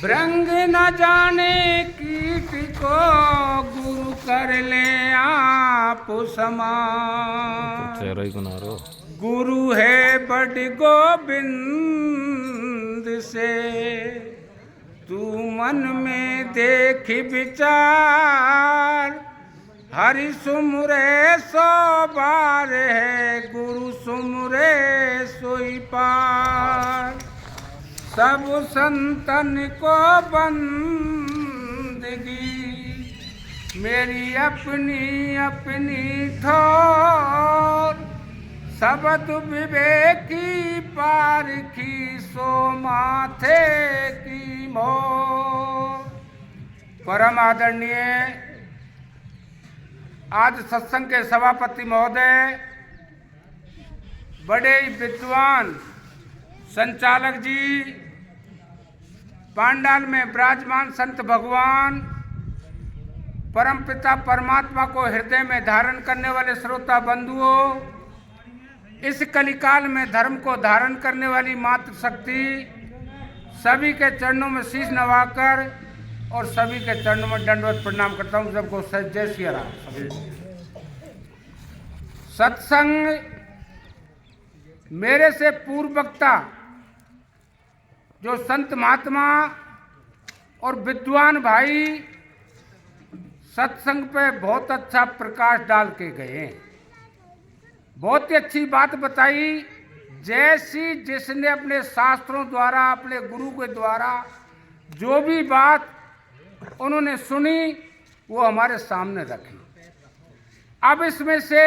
भृंग न जाने कीट को गुरु कर ले आप समान। गुरु है बड़ गोविंद से तू मन में देख विचार। हरि सुमरे सो बार है गुरु सुमरे सोई पार। सब संतन को बंदगी मेरी अपनी अपनी ठोर। शब्द विवेकी पारखी सो माथे की मोर। परम आदरणीय आज सत्संग के सभापति महोदय, बड़े विद्वान संचालक जी, पांडाल में विराजमान संत भगवान, परमपिता परमात्मा को हृदय में धारण करने वाले श्रोता बंधुओं, इस कलिकाल में धर्म को धारण करने वाली मातृ शक्ति, सभी के चरणों में शीश नवाकर और सभी के चरणों में दंडवत प्रणाम करता हूँ। सबको जय श्री राम। सत्संग मेरे से पूर्व वक्ता जो संत महात्मा और विद्वान भाई सत्संग पे बहुत अच्छा प्रकाश डाल के गए, बहुत ही अच्छी बात बताई। जैसी जिसने अपने शास्त्रों द्वारा, अपने गुरु के द्वारा जो भी बात उन्होंने सुनी वो हमारे सामने रखी। अब इसमें से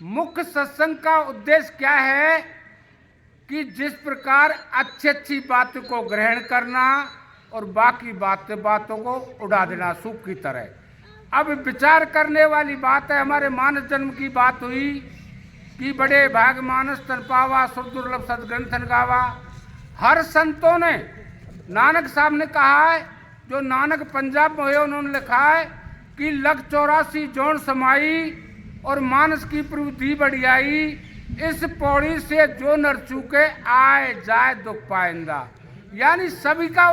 मुख्य सत्संग का उद्देश्य क्या है कि जिस प्रकार अच्छी अच्छी बातों को ग्रहण करना और बाकी बातों को उड़ा देना सूप की तरह। अब विचार करने वाली बात है, हमारे मानस जन्म की बात हुई कि बड़े भाग मानस तन पावा सुरदुर्लभ सदग्रंथन गावा। हर संतों ने, नानक साहब ने कहा है, जो नानक पंजाब में हुए उन्होंने लिखा है कि लख 84 जोन समाई और मानस की प्रवृत्ति बढ़ियाई। इस पौड़ी से जो नर चूके आए जाए दुख पाइंदा। यानी सबका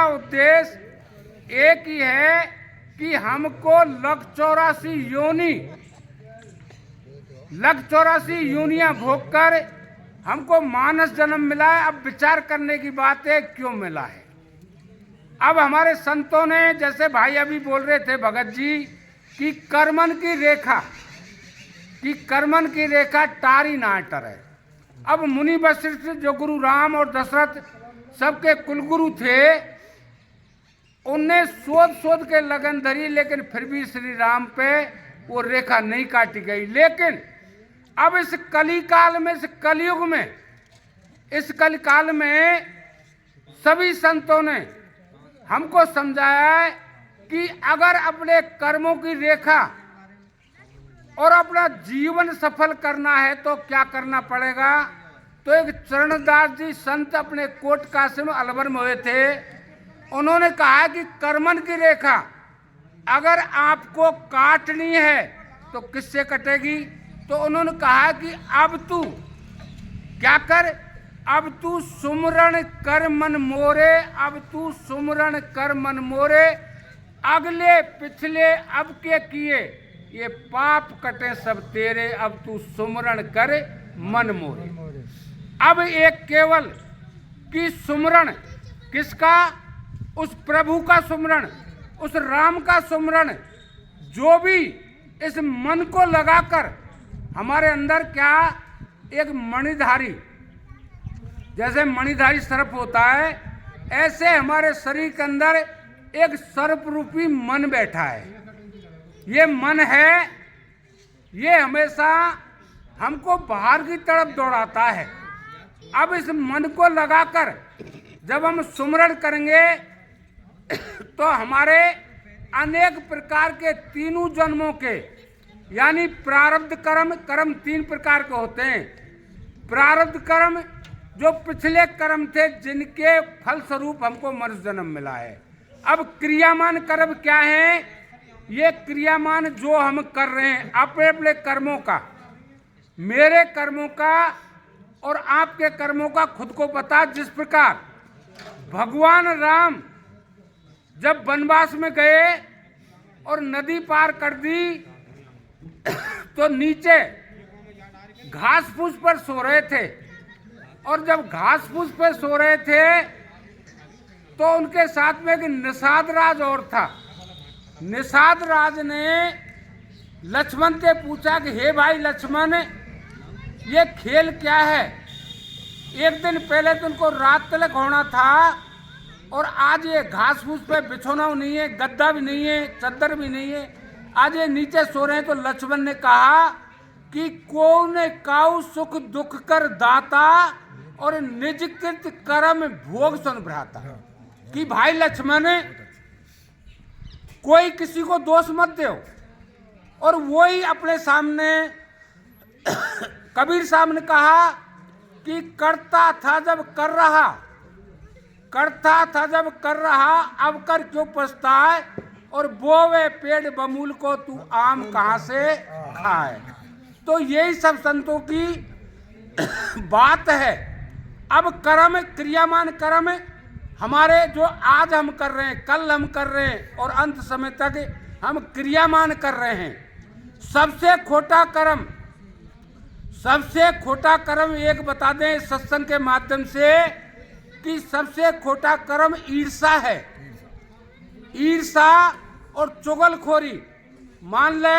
उद्देश्य एक ही है कि हमको लख 84 योनियां भोग कर हमको मानस जन्म मिला है। अब विचार करने की बात है क्यों मिला है। अब हमारे संतों ने, जैसे भाई अभी बोल रहे थे भगत जी, कि कर्मन की रेखा टारी नाटर है। अब मुनि वशिष्ठ जो गुरु राम और दशरथ सबके कुलगुरु थे, उनने सोच के लगन धरी, लेकिन फिर भी श्री राम पे वो रेखा नहीं काटी गई। लेकिन अब इस कलिकाल में, इस कलिकाल में सभी संतों ने हमको समझाया है कि अगर अपने कर्मों की रेखा और अपना जीवन सफल करना है तो क्या करना पड़ेगा। तो एक चरणदास जी संत अपने कोट कासिम अलवर में हुए थे, उन्होंने कहा कि कर्मन की रेखा अगर आपको काटनी है तो किससे कटेगी। तो उन्होंने कहा कि अब तू क्या कर, अब तू सुमरण कर मन मोरे, अब तू सुमरण कर मन मोरे। अगले पिछले अब के किए ये पाप कटे सब तेरे, अब तू सुमरण कर मन मोरे। अब एक केवल कि सुमरण किसका, उस प्रभु का सुमरण, उस राम का सुमरण, जो भी इस मन को लगाकर हमारे अंदर क्या एक मणिधारी, जैसे मणिधारी सर्प होता है, ऐसे हमारे शरीर के अंदर एक सर्प रूपी मन बैठा है। ये मन है, ये हमेशा हमको बाहर की तरफ दौड़ाता है। अब इस मन को लगाकर जब हम सुमरण करेंगे तो हमारे अनेक प्रकार के तीनों जन्मों के, यानी प्रारब्ध कर्म 3 प्रकार के होते हैं। प्रारब्ध कर्म जो पिछले कर्म थे, जिनके फल स्वरूप हमको मनुष्य जन्म मिला है। अब क्रियामान कर्म क्या है, ये क्रियामान जो हम कर रहे हैं अपने अपने कर्मों का, मेरे कर्मों का और आपके कर्मों का खुद को पता। जिस प्रकार भगवान राम जब वनवास में गए और नदी पार कर दी तो नीचे घास फूस पर सो रहे थे, और जब घास फूस पर सो रहे थे तो उनके साथ में एक निषाद राज और था। निषाद राज ने लक्ष्मण से पूछा कि हे भाई लक्ष्मण, ये खेल क्या है? एक दिन पहले तो उनको रात तलक होना था और आज ये घास फूस पे बिछोना नहीं है, गद्दा भी नहीं है, चद्दर भी नहीं है, आज ये नीचे सो रहे हैं। तो लक्ष्मण ने कहा कि कौन काऊ सुख दुख कर दाता और निज कृत कर्म भोग सुन भ्राता। कि भाई लक्ष्मण, कोई किसी को दोष मत दो। और वही अपने सामने कबीर साहब ने कहा कि करता था जब कर रहा, करता था जब कर रहा, अब कर क्यों पछताए, और बोवे पेड़ बमूल को तू आम कहां से खाए। तो यही सब संतों की बात है। अब कर्म, क्रियामान कर्म हमारे जो आज हम कर रहे हैं, कल हम कर रहे हैं और अंत समय तक हम क्रियामान कर रहे हैं। सबसे खोटा कर्म, सबसे खोटा कर्म एक बता दें सत्संग के माध्यम से कि सबसे खोटा कर्म ईर्षा है। ईर्षा और चुगलखोरी। मान ले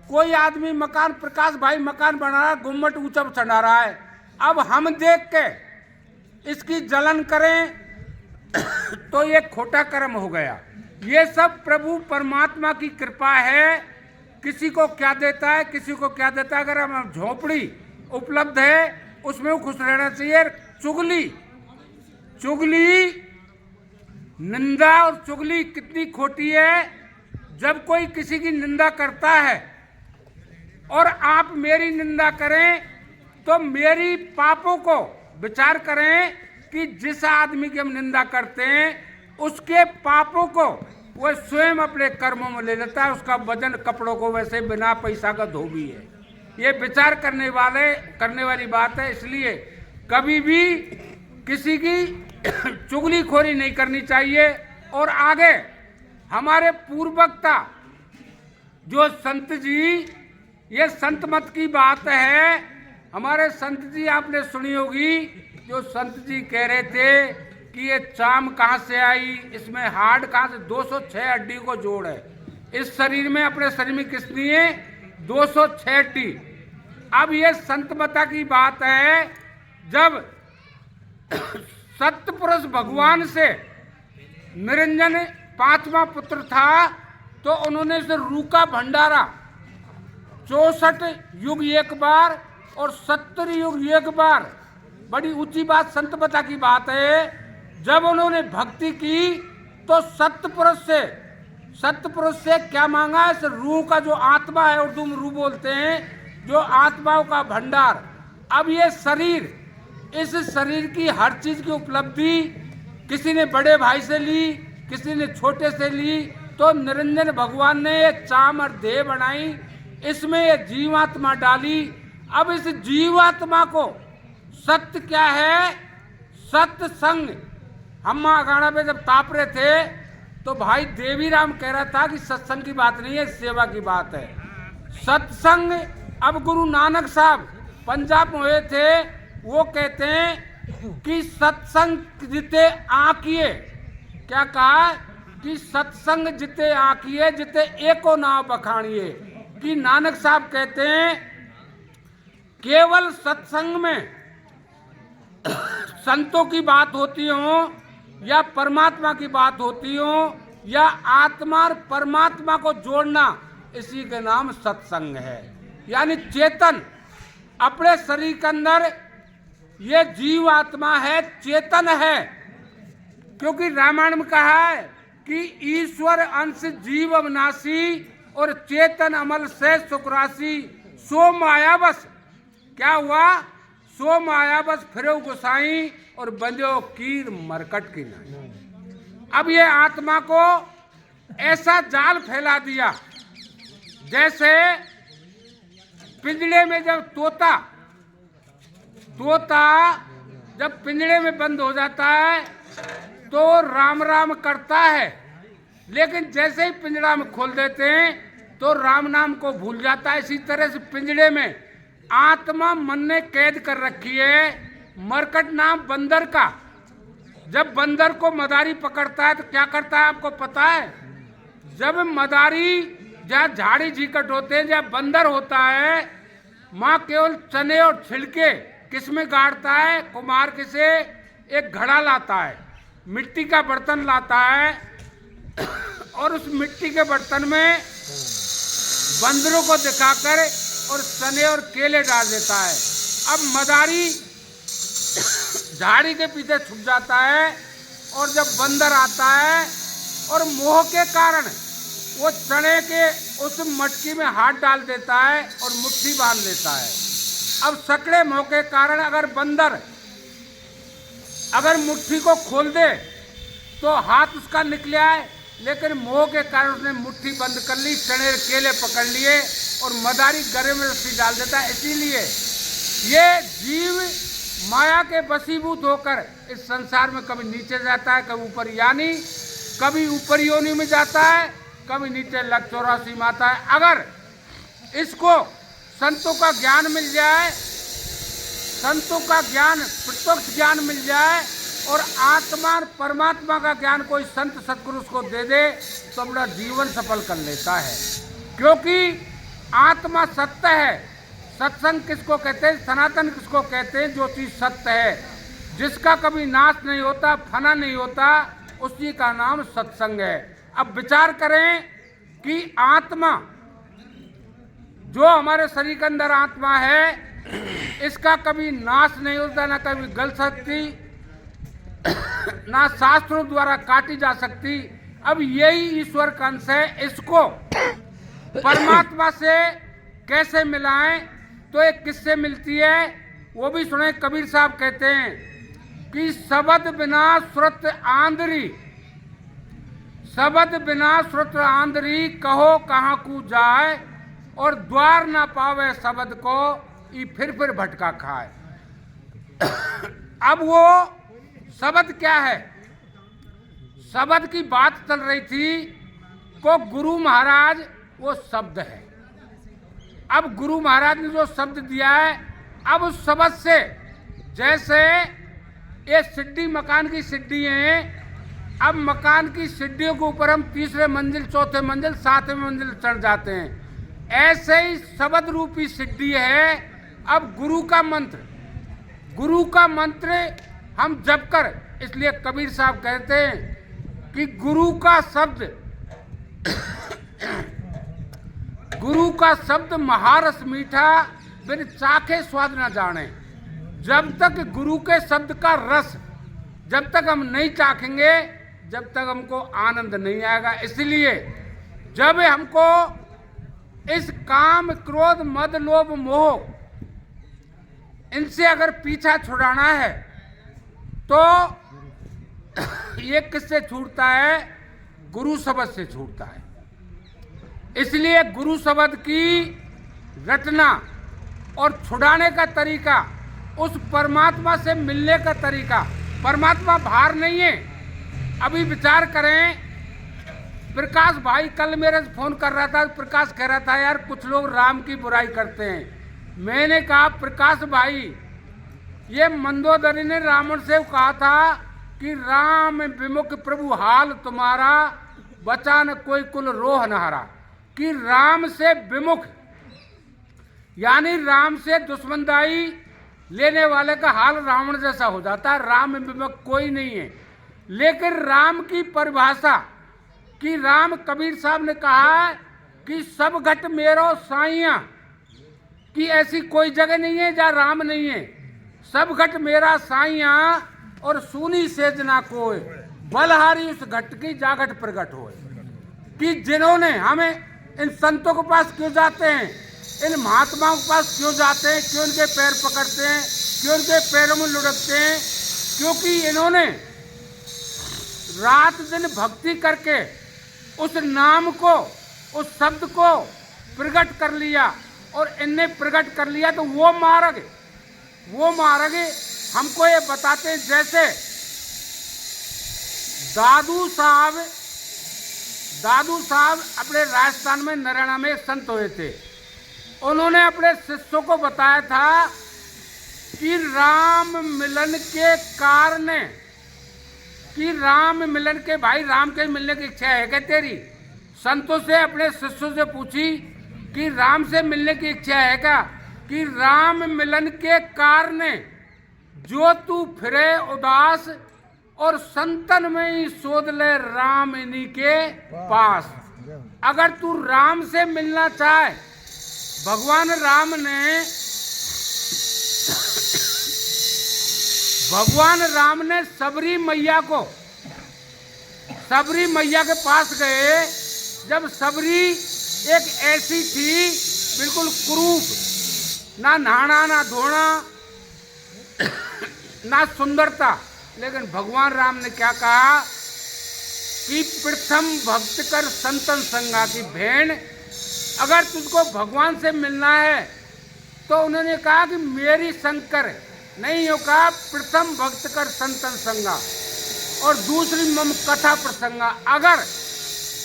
कोई आदमी मकान, प्रकाश भाई मकान बना रहा है, गुम्मट ऊंचा चढ़ा रहा है, अब हम देख के इसकी जलन करें तो ये खोटा कर्म हो गया। ये सब प्रभु परमात्मा की कृपा है। किसी को क्या देता है, किसी को क्या देता है। अगर हम झोपड़ी उपलब्ध है उसमें वो खुश रहना चाहिए। चुगली, चुगली, निंदा और चुगली कितनी खोटी है। जब कोई किसी की निंदा करता है और आप मेरी निंदा करें तो मेरी पापों को विचार करें कि जिस आदमी की हम निंदा करते हैं उसके पापों को वह स्वयं अपने कर्मों में ले लेता है। उसका वजन कपड़ों को वैसे बिना पैसा का धोबी है। ये विचार करने वाली बात है। इसलिए कभी भी किसी की चुगलीखोरी नहीं करनी चाहिए। और आगे हमारे पूर्ववक्ता जो संत जी, ये संत मत की बात है। हमारे संत जी आपने सुनी होगी, जो संत जी कह रहे थे कि ये चाम कहाँ से आई, इसमें हार्ड कहाँ से, 206 हड्डी को जोड़ है इस शरीर में। अपने शरीर में कितनी है? 206 हड्डी। अब ये संतमता की बात है। जब सत्पुरुष भगवान से निरंजन 5वां पुत्र था तो उन्होंने इसे रूका भंडारा 64 युग एक बार और 70 युग एक बार। बड़ी ऊंची बात, संतमता की बात है। जब उन्होंने भक्ति की तो सत्पुरुष से क्या मांगा? इस रूह का जो आत्मा है, उर्दू में रूह बोलते हैं, जो आत्माओं का भंडार। अब ये शरीर, इस शरीर की हर चीज की उपलब्धि किसी ने बड़े भाई से ली, किसी ने छोटे से ली, तो निरंजन भगवान ने ये चाम और देह बनाई, इसमें ये जीवात्मा डाली। अब इस जीवात्मा को सत्य क्या है? सत्संग। हम अखाड़ा पे जब ताप रहे थे तो भाई देवीराम कह रहा था कि सत्संग की बात नहीं है, सेवा की बात है। सत्संग। अब गुरु नानक साहब पंजाब में हुए थे, वो कहते हैं कि सत्संग जिते आकिए, क्या कहा कि सत्संग जिते आकिए जिते एको नाव बखानिए। कि नानक साहब कहते हैं केवल सत्संग में संतों की बात होती हो या परमात्मा की बात होती हो या आत्मा और परमात्मा को जोड़ना, इसी के नाम सत्संग है। यानी चेतन अपने शरीर के अंदर ये जीव आत्मा है, चेतन है। क्योंकि रामायण में कहा है कि ईश्वर अंश जीव अविनाशी और चेतन अमल से सुखराशि। सो मायावश क्या हुआ? सो मायावश फिरो गोसाई और बंजो कीर मरकट की नाई। अब ये आत्मा को ऐसा जाल फैला दिया जैसे पिंजड़े में जब तोता तोता जब पिंजरे में बंद हो जाता है तो राम राम करता है, लेकिन जैसे ही पिंजरा में खोल देते हैं तो राम नाम को भूल जाता है। इसी तरह से पिंजरे में आत्मा मन ने कैद कर रखी है। मरकट नाम बंदर का, जब बंदर को मदारी पकड़ता है तो क्या करता है आपको पता है? जब मदारी जहाँ झाड़ी झीकट होते हैं, जहाँ बंदर होता है, माँ केवल चने और छिलके किसमें गाड़ता है? कुम्हार किसे एक घड़ा लाता है, मिट्टी का बर्तन लाता है और उस मिट्टी के बर्तन में बंदरों को दिखाकर और चने और केले डाल देता है। अब मदारी झाड़ी के पीछे छुप जाता है और जब बंदर आता है और मोह के कारण वो चने के उस मटकी में हाथ डाल देता है और मुट्ठी बांध लेता है। अब सकड़े मोह के कारण अगर बंदर अगर मुट्ठी को खोल दे तो हाथ उसका निकले आए, लेकिन मोह के कारण उसने मुट्ठी बंद कर ली, चने केले पकड़ लिए और मदारी गले में रस्सी डाल देता है। इसीलिए ये जीव माया के वशीभूत होकर इस संसार में कभी नीचे जाता है, कभी ऊपर, यानी कभी ऊपर योनि में जाता है, कभी नीचे लग 84 में आता है। अगर इसको संतों का ज्ञान मिल जाए, संतों का ज्ञान, प्रत्यक्ष ज्ञान मिल जाए और आत्मा परमात्मा का ज्ञान कोई संत सतगुरु को दे दे तो अपना जीवन सफल कर लेता है। क्योंकि आत्मा सत्य है। सत्संग किसको कहते हैं? सनातन किसको कहते हैं? जो चीज सत्य है, जिसका कभी नाश नहीं होता, फना नहीं होता, उसी का नाम सत्संग है। अब विचार करें कि आत्मा, जो हमारे शरीर के अंदर आत्मा है, इसका कभी नाश नहीं होता, ना कभी गल सकती, ना शास्त्रों द्वारा काटी जा सकती। अब यही ईश्वर का अंश है, इसको परमात्मा से कैसे मिलाएं? तो एक किससे मिलती है वो भी सुने। कबीर साहब कहते हैं कि शब्द बिना श्रुत आंधरी, शब्द बिना श्रुत आंधरी, कहो कहाँ को जाए और द्वार ना पावे शब्द को, ये फिर भटका खाए। अब वो शब्द क्या है? शब्द की बात चल रही थी को गुरु महाराज वो शब्द है। अब गुरु महाराज ने जो शब्द दिया है, अब उस शब्द से, जैसे ये सीढ़ी मकान की सीढ़ी है, अब मकान की सीढ़ियों के ऊपर हम तीसरे मंजिल, चौथे मंजिल, सातवें मंजिल चढ़ जाते हैं, ऐसे ही शब्द रूपी सीढ़ी है। अब गुरु का मंत्र, गुरु का मंत्र हम जप कर, इसलिए कबीर साहब कहते हैं कि गुरु का शब्द गुरु का शब्द महारस मीठा, बिन चाखे स्वाद न जाने। जब तक गुरु के शब्द का रस जब तक हम नहीं चाखेंगे, जब तक हमको आनंद नहीं आएगा। इसलिए जब हमको इस काम, क्रोध, मद, लोभ, मोह, इनसे अगर पीछा छुड़ाना है तो ये किससे छूटता है? गुरु शब्द से छूटता है। इसलिए गुरु शब्द की रटना और छुड़ाने का तरीका, उस परमात्मा से मिलने का तरीका, परमात्मा बाहर नहीं है। अभी विचार करें, प्रकाश भाई कल मेरे से फोन कर रहा था, प्रकाश कह रहा था यार कुछ लोग राम की बुराई करते हैं। मैंने कहा प्रकाश भाई, ये मंदोदरी ने रावण से कहा था कि राम विमुख प्रभु हाल तुम्हारा, बचा न कोई कुल रोह नहारा। कि राम से विमुख यानी राम से दुश्मनदाई लेने वाले का हाल रावण जैसा हो जाता है। राम विमुख कोई नहीं है। लेकिन राम की परिभाषा कि राम, कबीर साहब ने कहा कि सब घट मेरो साइया, कि ऐसी कोई जगह नहीं है जहाँ राम नहीं है। सब घट मेरा साइया और सुनी सेजना कोय, बलहारी उस घट की जागट प्रगट होए। कि जिन्होंने हमें, इन संतों के पास क्यों जाते हैं, इन महात्माओं के पास क्यों जाते हैं, क्यों उनके पैर पकड़ते हैं, क्यों उनके पैरों में लुढ़कते हैं? क्योंकि इन्होंने रात दिन भक्ति करके उस नाम को, उस शब्द को प्रकट कर लिया। और इनने प्रकट कर लिया तो वो मार्ग वो महाराज हमको ये बताते हैं, जैसे दादू साहब अपने राजस्थान में नरैना में एक संत हुए थे। उन्होंने अपने शिष्यों को बताया था कि राम मिलन के कारण, कि राम मिलन के, भाई राम के मिलने की इच्छा है क्या तेरी? संतों से, अपने शिष्यों से पूछी कि राम से मिलने की इच्छा है क्या? कि राम मिलन के कारण जो तू फिरे उदास, और संतन में ही शोध ले राम इन्हीं के पास। अगर तू राम से मिलना चाहे, भगवान राम ने सबरी मैया के पास गए। जब सबरी एक ऐसी थी बिल्कुल कुरूप, ना नहाना ना धोना ना सुंदरता, लेकिन भगवान राम ने क्या कहा कि प्रथम भक्त कर संतन संगा, की भेड़ अगर तुझको भगवान से मिलना है तो उन्होंने कहा कि मेरी शंकर नहीं हो, कहा प्रथम भक्त कर संतन संगा, और दूसरी मम कथा प्रसंगा। अगर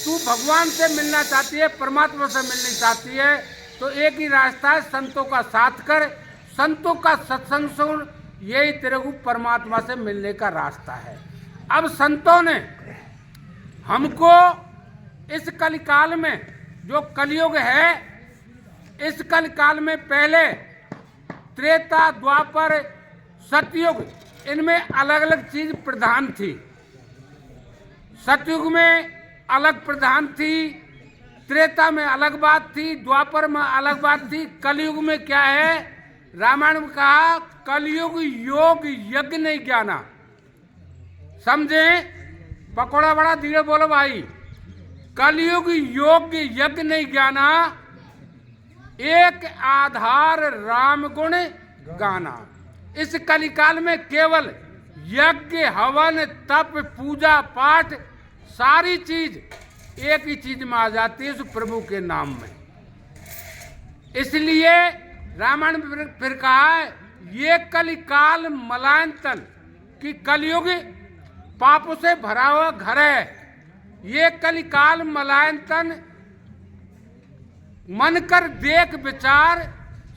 तू भगवान से मिलना चाहती है, परमात्मा से मिलनी चाहती है, तो एक ही रास्ता है, संतों का साथ कर, संतों का सत्संग सुन, यही तेरे को परमात्मा से मिलने का रास्ता है। अब संतों ने हमको इस कलिकाल में, जो कलयुग है, इस कलिकाल में पहले त्रेता, द्वापर, सतयुग, इनमें अलग अलग चीज प्रधान थी। सतयुग में अलग प्रधान थी, त्रेता में अलग बात थी, द्वापर में अलग बात थी। कलयुग में क्या है? रामायण में कहा कलयुग योग यज्ञ नहीं ज्ञाना। समझे? पकौड़ा बड़ा धीरे बोलो भाई। कलयुग योग यज्ञ नहीं ज्ञाना, एक आधार राम गुण गाना। इस कलिकाल में केवल यज्ञ, हवन, तप, पूजा पाठ, सारी चीज एक ही चीज में आ जाती है, उस प्रभु के नाम में। इसलिए रामायण में फिर कहा है, ये कलिकाल मलायंतन, कि कलयुग पापों से भरा हुआ घर है। ये कलिकाल मलायंतन, मन कर देख विचार,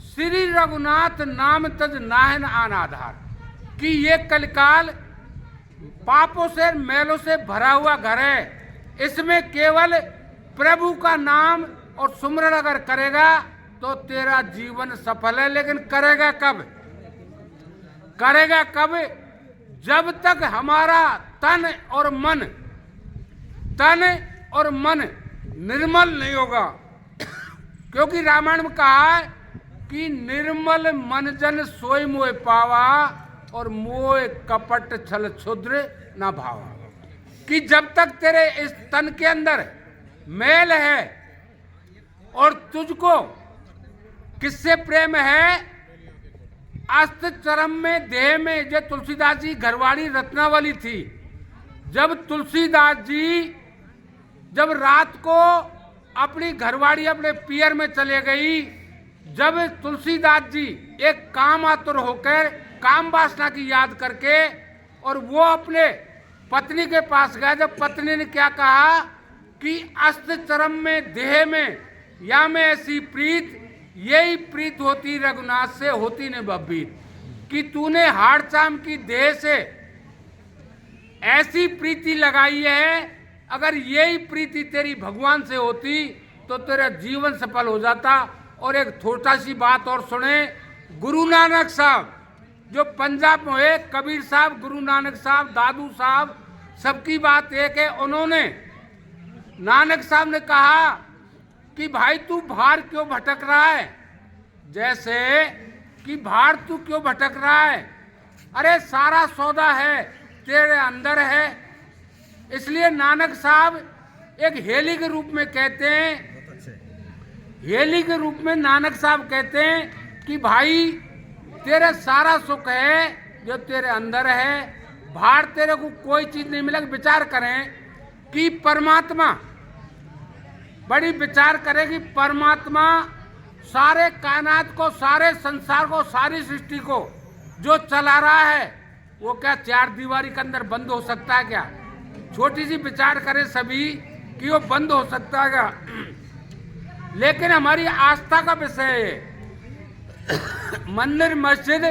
श्री रघुनाथ नाम तज नाहन आन आधार। कि ये कलिकाल पापों से, मैलों से भरा हुआ घर है। इसमें केवल प्रभु का नाम और सुमरण अगर करेगा तो तेरा जीवन सफल है। लेकिन करेगा कब? करेगा कब? जब तक हमारा तन और मन निर्मल नहीं होगा। क्योंकि रामायण में कहा है कि निर्मल मन जन सोई मोह पावा, और मोह कपट छल क्षुद्र न भावा। कि जब तक तेरे इस तन के अंदर मैल है और तुझको किससे प्रेम है? अस्त चरम में देह में। जो तुलसीदास जी घरवाड़ी रत्नावली थी, जब तुलसीदास जी जब रात को अपनी घरवाड़ी अपने पियर में चले गई, जब तुलसीदास जी एक काम आतुर होकर, काम वासना की याद करके, और वो अपने पत्नी के पास गया, जब पत्नी ने क्या कहा कि अस्त चरम में देह में या में ऐसी प्रीत, यही प्रीत होती रघुनाथ से, होती ने बब्बीत। कि तूने हाड़ चाम की देह से ऐसी प्रीति लगाई है, अगर यही प्रीति तेरी भगवान से होती तो तेरा जीवन सफल हो जाता। और एक छोटा सी बात और सुने, गुरु नानक साहब जो पंजाब में हुए, कबीर साहब, गुरु नानक साहब, दादू साहब, सबकी बात एक है। उन्होंने, नानक साहब ने कहा कि भाई तू बाहर क्यों भटक रहा है? जैसे कि बाहर तू क्यों भटक रहा है? अरे सारा सौदा है तेरे अंदर है। इसलिए नानक साहब एक हेली के रूप में कहते हैं, हेली के रूप में नानक साहब कहते हैं कि भाई तेरे सारा सुख है जो तेरे अंदर है, बाहर तेरे को कोई चीज नहीं मिलेगी। विचार करें कि परमात्मा, बड़ी विचार करेगी, परमात्मा सारे कायनात को, सारे संसार को, सारी सृष्टि को जो चला रहा है वो क्या चार दीवारी के अंदर बंद हो सकता है क्या? छोटी सी विचार करें सभी कि वो बंद हो सकता है क्या? लेकिन हमारी आस्था का विषय है, मंदिर मस्जिद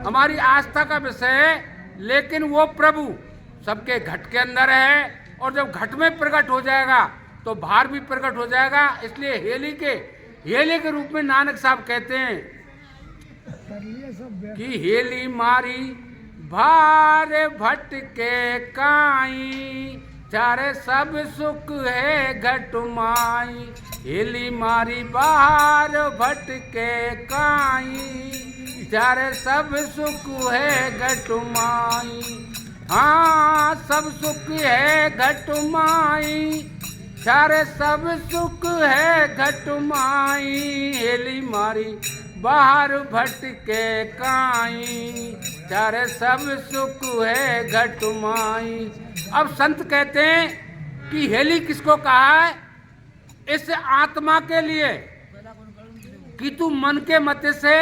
हमारी आस्था का विषय है, लेकिन वो प्रभु सबके घट के अंदर है, और जब घट में प्रकट हो जाएगा तो बाहर भी प्रकट हो जाएगा। इसलिए हेली के रूप में नानक साहब कहते हैं कि हेली मारी भार भटके काई, चारे सब सुख है घट माई। हेली मारी बाहर भटके काई, चारे सब सुख है घट माई। हाँ सब सुख है घट माई, चारे सब सुख है घट माई। हेली मारी बाहर भटके काई, चारे सब सुख है घट माई। अब संत कहते हैं कि हेली किसको कहा है? इस आत्मा के लिए कि तू मन के मत से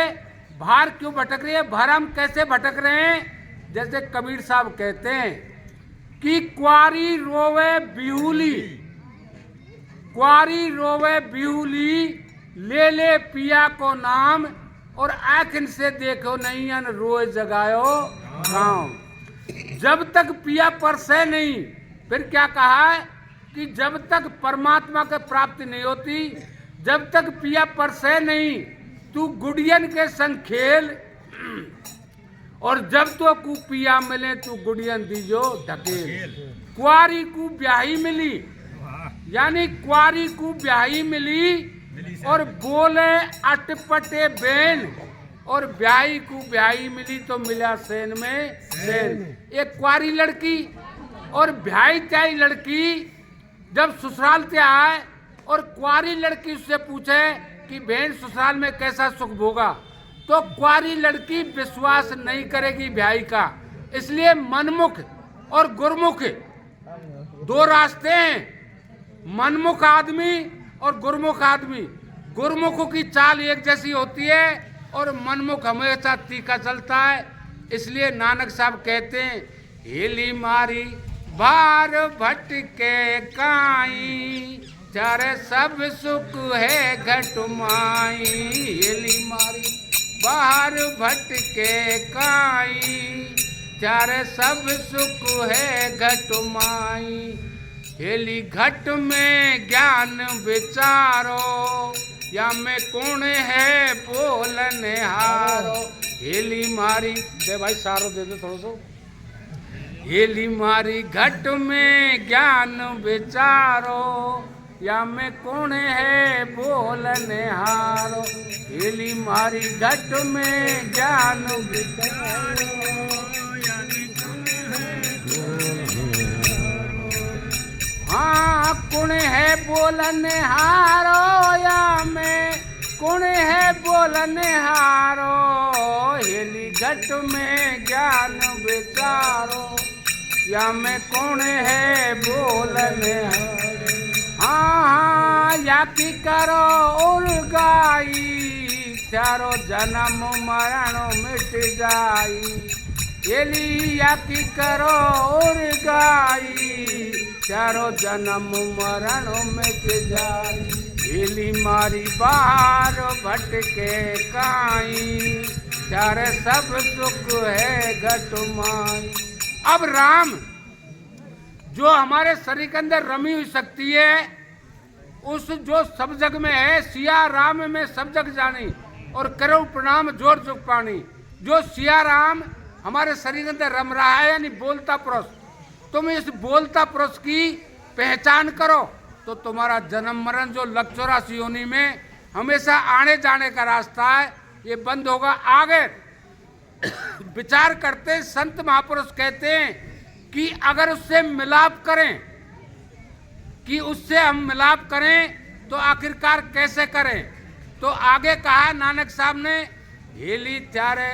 बाहर क्यों भटक रही है, बाहर हम कैसे भटक रहे हैं? जैसे कबीर साहब कहते हैं कि क्वारी रोवे बिहुली, क्वारी रोवे बिहुली, ले ले पिया को नाम, और आँखिन से देखो नहीं अन रोए जगायो गाँव। जब तक पिया परसे नहीं, फिर क्या कहा है कि जब तक परमात्मा के प्राप्ति नहीं होती, जब तक पिया परसे नहीं, तू गुड़ियन के संग खेल, और जब तो कु पिया मिले तू गुड़ियन दीजो ढकेल। कुआरी को ब्याही मिली, यानी कुआरी को ब्याही मिली, और बोले अटपटे बेन, और ब्याही को ब्याही मिली तो मिला सेन में सेन। एक कुआरी लड़की और ब्याही त्याई लड़की जब ससुराल से आए, और कुआरी लड़की उससे पूछे कि बहन ससुराल में कैसा सुख भोगा, तो कुआरी लड़की विश्वास नहीं करेगी ब्याही का। इसलिए मनमुख और गुरमुख दो रास्ते हैं, मनमुख आदमी और गुरमुख आदमी। गुरमुखों की चाल एक जैसी होती है और मनमुख हमेशा तीखा चलता है। इसलिए नानक साहब कहते हैं हेली मारी बार भटके काई, चारे सब सुख है घट माई। हेली मारी बाहर भटके काई, चारे सब सुख है घट माई। हेली घट में ज्ञान विचारो, या में कौन है बोलने हारो। हेली मारी दे भाई सारो दे दो थोड़ा सा। हेली मारी घट में ज्ञान विचारो, या में कौन है बोलने हारो। हेली मारी घट में ज्ञान विचारो, हाँ कौन है बोलने हारो, या में कौन है बोलने हारो। हेली घट में ज्ञान विचारो, या में कौन है बोलने हारो। हाँ या की करो उलगाई, चारो जन्म मरण मिट जाई। हेली या की करो उलगाई, चारो जन्म मरण मिट जाई। हेली मारी बाहर भटके काई, चारे सब सुख है घट माई। अब राम जो हमारे शरीर के अंदर रमी हुई शक्ति है, उस जो सब जग में है, सिया राम में सब जग जानी, और करो प्रणाम जोर चुक पानी। जो सिया राम हमारे शरीर के अंदर रम रहा है, यानी बोलता पुरुष, तुम इस बोलता पुरुष की पहचान करो तो तुम्हारा जन्म मरण जो लग 84 योनि में हमेशा आने जाने का रास्ता है, ये बंद होगा। आगे विचार करते संत महापुरुष कहते हैं कि अगर उससे मिलाप करें, कि उससे हम मिलाप करें तो आखिरकार कैसे करें। तो आगे कहा नानक साहब ने, हेली त्यारे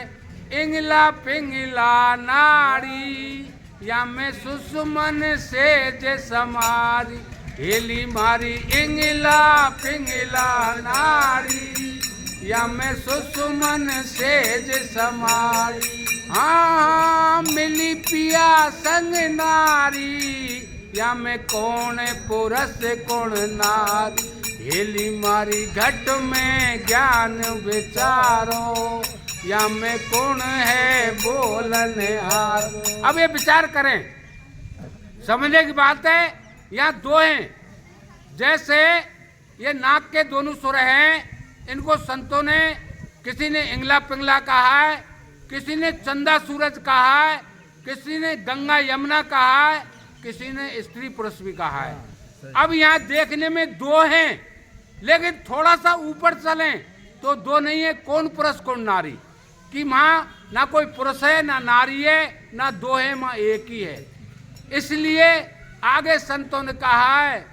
इंगला पिंगला नाड़ी, या में सुसुमन से जे समारी। हेली मारी इंगला पिंगला नाड़ी, या में सुसुमन से जे समारी। हाँ मिली पिया संग नारी, या में कौन पुरुष कौन नारी, हेली मारी घट में ज्ञान विचारो, या में कौन है बोलने हार। अब ये विचार करें, समझने की बात है। यहाँ दो हैं, जैसे ये नाक के दोनों सुर हैं, इनको संतों ने, किसी ने इंगला पिंगला कहा है, किसी ने चंदा सूरज कहा है, किसी ने गंगा यमुना कहा है, किसी ने स्त्री पुरुष भी कहा है। अब यहाँ देखने में दो हैं, लेकिन थोड़ा सा ऊपर चलें तो दो नहीं है, कौन पुरुष कौन नारी, कि माँ ना कोई पुरुष है ना नारी है ना दो है, माँ एक ही है। इसलिए आगे संतों ने कहा है,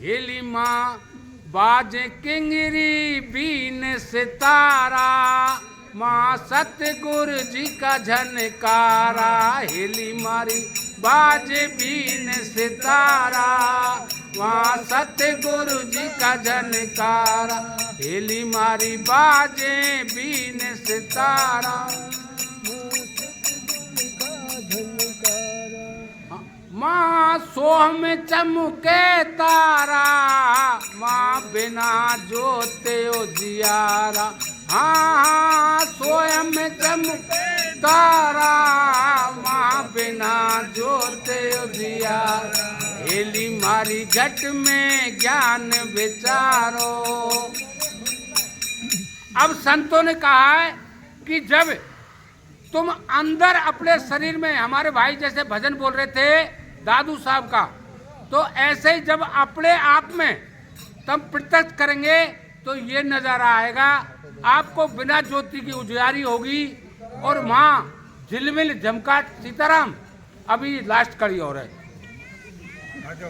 हेली माँ बाजे किंगरी बीन सितारा, माँ सतगुरु जी का झनकारा, हेली मारी बाजे बीन सितारा, माँ सतगुरु जी का झनकारा, हेली मारी बाजे बीन सितारा। माँ सोह में चमके तारा, माँ बिना जोते उजियारा, हाँ सोह में चमके तारा, माँ बिना जोते उजियारा, हेली मारी घट में ज्ञान विचारो। अब संतों ने कहा है कि जब तुम अंदर अपने शरीर में, हमारे भाई जैसे भजन बोल रहे थे दादू साहब का, तो ऐसे ही जब अपने आप में तुम प्रत्यक्ष करेंगे तो ये नजारा आएगा, आपको बिना ज्योति की उजियारी होगी और माँ झिलमिल झमकाट सीताराम। अभी लास्ट कड़ी और है,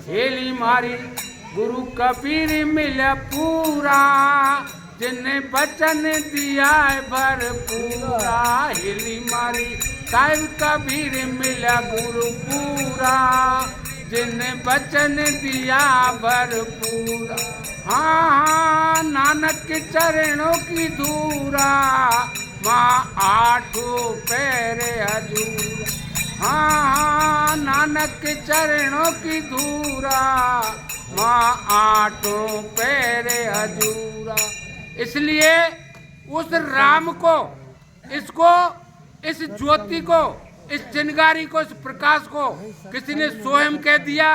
हेली मारी गुरु कबीर मिला पूरा, जिन्हें वचन दिया है भरपूरा, हेली मारी साहिब कबीर मिला गुरु पूरा, जिन्हें वचन दिया भरपूरा, हाँ हाँ नानक के चरणों की धूरा, माँ आठों पैरे हजूरा, हाँ हाँ नानक के चरणों की धूरा, माँ आठों पैरे हजूरा। इसलिए उस राम को, इसको, इस ज्योति को, इस चिंगारी को, इस प्रकाश को किसी ने स्वयं कह दिया,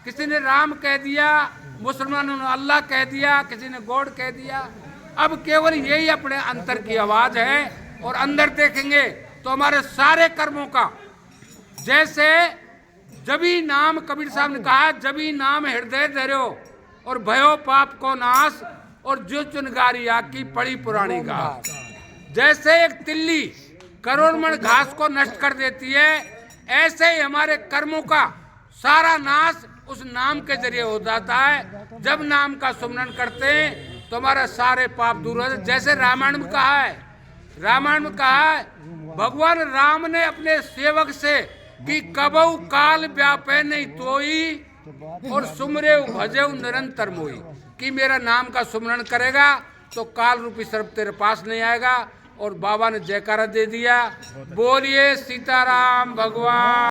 किसी ने राम कह दिया, मुसलमानों ने अल्लाह कह दिया, किसी ने गॉड कह दिया। अब केवल यही अपने अंतर की आवाज है, और अंदर देखेंगे तो हमारे सारे कर्मों का, जैसे जबी नाम, कबीर साहब ने कहा, जबी नाम हृदय धरो और भयो पाप को नाश, और जो चिंगारी आग की पड़ी पुरानी घास। जैसे एक तिल्ली करोड़ मण घास को नष्ट कर देती है, ऐसे ही हमारे कर्मों का सारा नाश उस नाम के जरिए हो जाता है। जब नाम का सुमरन करते हैं तो हमारे सारे पाप दूर हो जाते। जैसे रामायण में कहा है, रामायण में कहा है भगवान राम ने अपने सेवक से कि कबहु काल व्यापे नहीं तोई, और सुमरे भजे निरंतर मोई, कि मेरा नाम का सुमरण करेगा तो काल रूपी सर्प तेरे पास नहीं आएगा। और बाबा ने जयकारा दे दिया, बोलिए सीताराम भगवान।